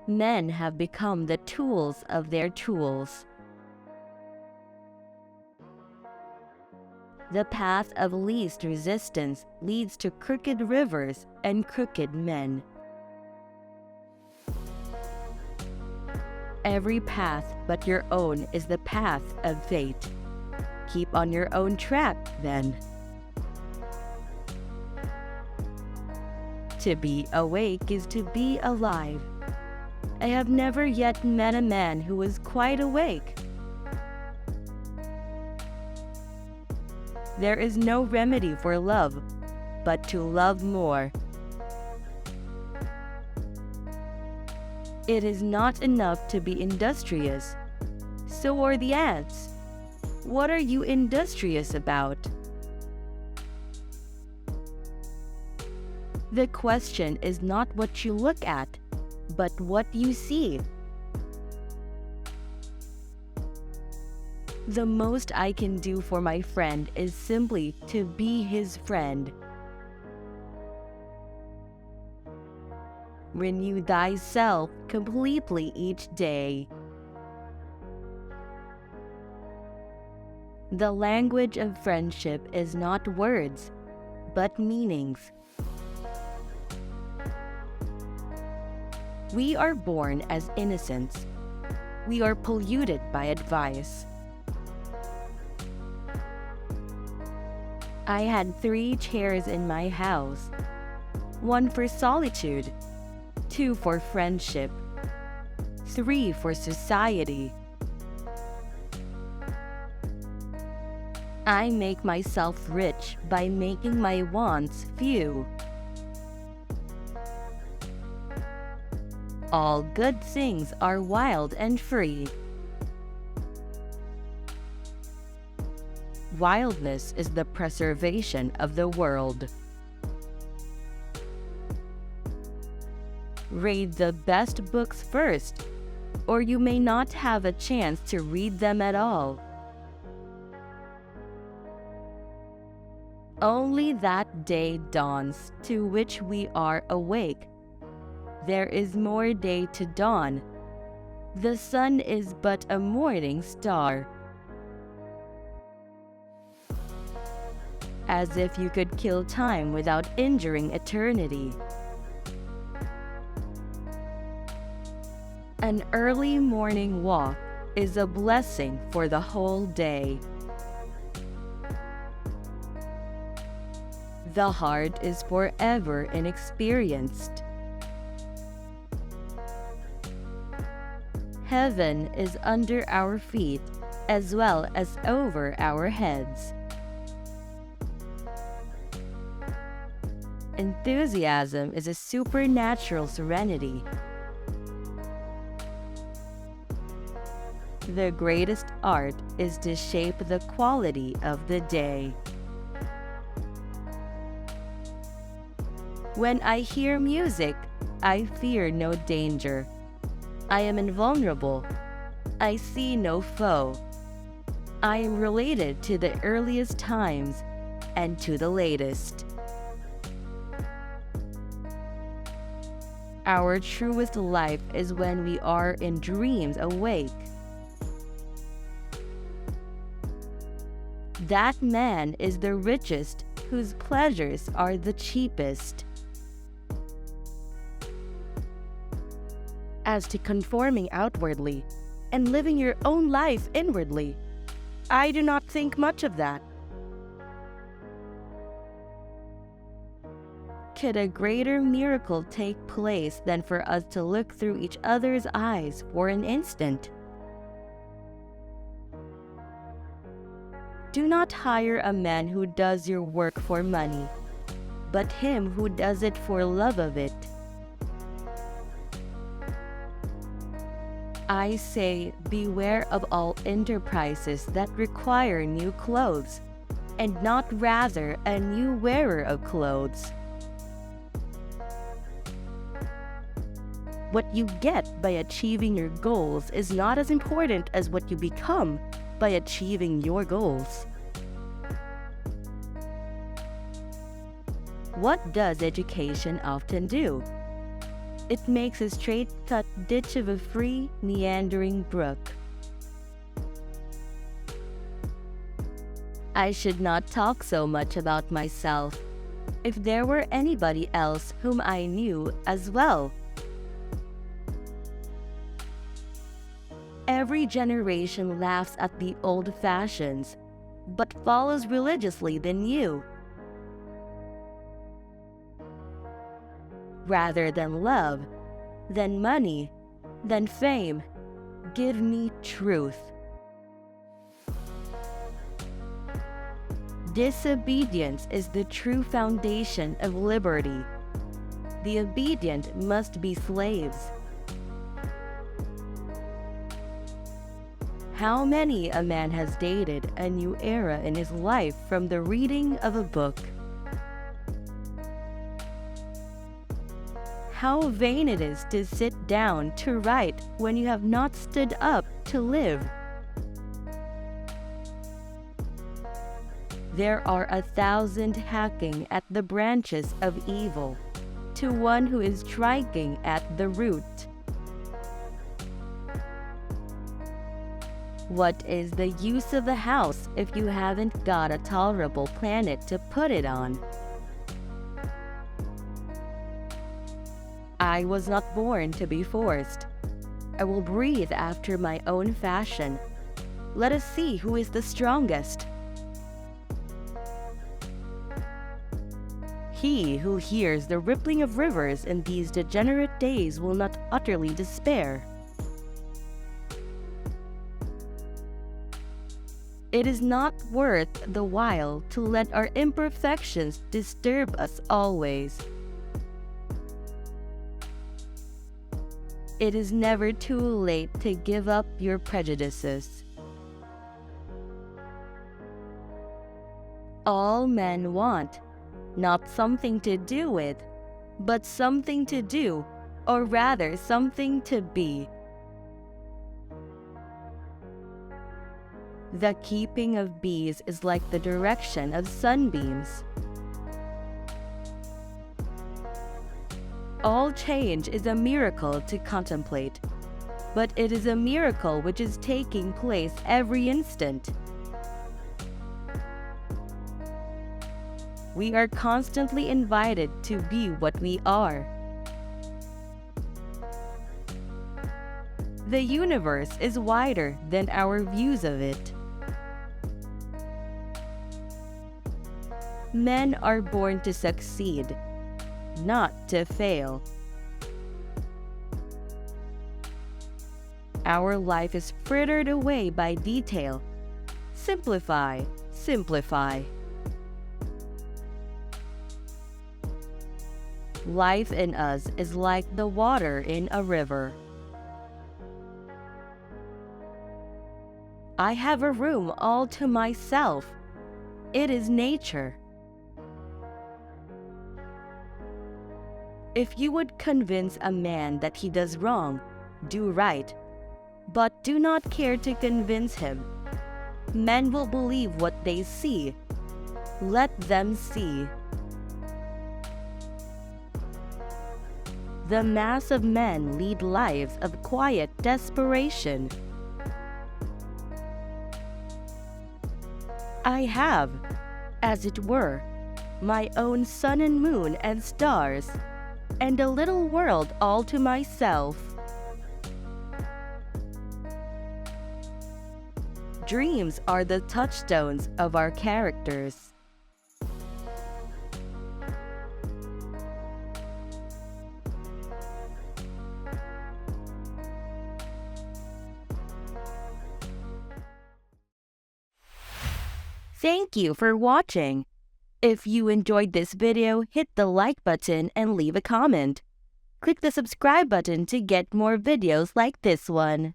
Men have become the tools of their tools. The path of least resistance leads to crooked rivers and crooked men. Every path but your own is the path of fate. Keep on your own track, then. To be awake is to be alive. I have never yet met a man who was quite awake. There is no remedy for love, but to love more. It is not enough to be industrious. So are the ants. What are you industrious about? The question is not what you look at, but what you see. The most I can do for my friend is simply to be his friend. Renew thyself completely each day. The language of friendship is not words, but meanings. We are born as innocents. We are polluted by advice. I had 3 chairs in my house, 1 for solitude, 2 for friendship, 3 for society. I make myself rich by making my wants few. All good things are wild and free. Wildness is the preservation of the world. Read the best books first, or you may not have a chance to read them at all. Only that day dawns to which we are awake. There is more day to dawn. The sun is but a morning star. As if you could kill time without injuring eternity. An early morning walk is a blessing for the whole day. The heart is forever inexperienced. Heaven is under our feet as well as over our heads. Enthusiasm is a supernatural serenity. The greatest art is to shape the quality of the day. When I hear music, I fear no danger. I am invulnerable. I see no foe. I am related to the earliest times and to the latest. Our truest life is when we are in dreams awake. That man is the richest whose pleasures are the cheapest. As to conforming outwardly and living your own life inwardly, I do not think much of that. Could a greater miracle take place than for us to look through each other's eyes for an instant? Do not hire a man who does your work for money, but him who does it for love of it. I say, beware of all enterprises that require new clothes, and not rather a new wearer of clothes. What you get by achieving your goals is not as important as what you become by achieving your goals. What does education often do? It makes a straight-cut ditch of a free, meandering brook. I should not talk so much about myself if there were anybody else whom I knew as well. Every generation laughs at the old fashions, but follows religiously the new. Rather than love, than money, than fame, give me truth. Disobedience is the true foundation of liberty. The obedient must be slaves. How many a man has dated a new era in his life from the reading of a book? How vain it is to sit down to write when you have not stood up to live. There are 1,000 hacking at the branches of evil, to one who is striking at the root. What is the use of a house if you haven't got a tolerable planet to put it on? I was not born to be forced. I will breathe after my own fashion. Let us see who is the strongest. He who hears the rippling of rivers in these degenerate days will not utterly despair. It is not worth the while to let our imperfections disturb us always. It is never too late to give up your prejudices. All men want, not something to do with, but something to do, or rather something to be. The keeping of bees is like the direction of sunbeams. All change is a miracle to contemplate, but it is a miracle which is taking place every instant. We are constantly invited to be what we are. The universe is wider than our views of it. Men are born to succeed, not to fail. Our life is frittered away by detail. Simplify, simplify. Life in us is like the water in a river. I have a room all to myself. It is nature. If you would convince a man that he does wrong, do right, but do not care to convince him. Men will believe what they see. Let them see. The mass of men lead lives of quiet desperation. I have, as it were, my own sun and moon and stars, and a little world all to myself. Dreams are the touchstones of our characters. Thank you for watching. If you enjoyed this video, hit the like button and leave a comment. Click the subscribe button to get more videos like this one.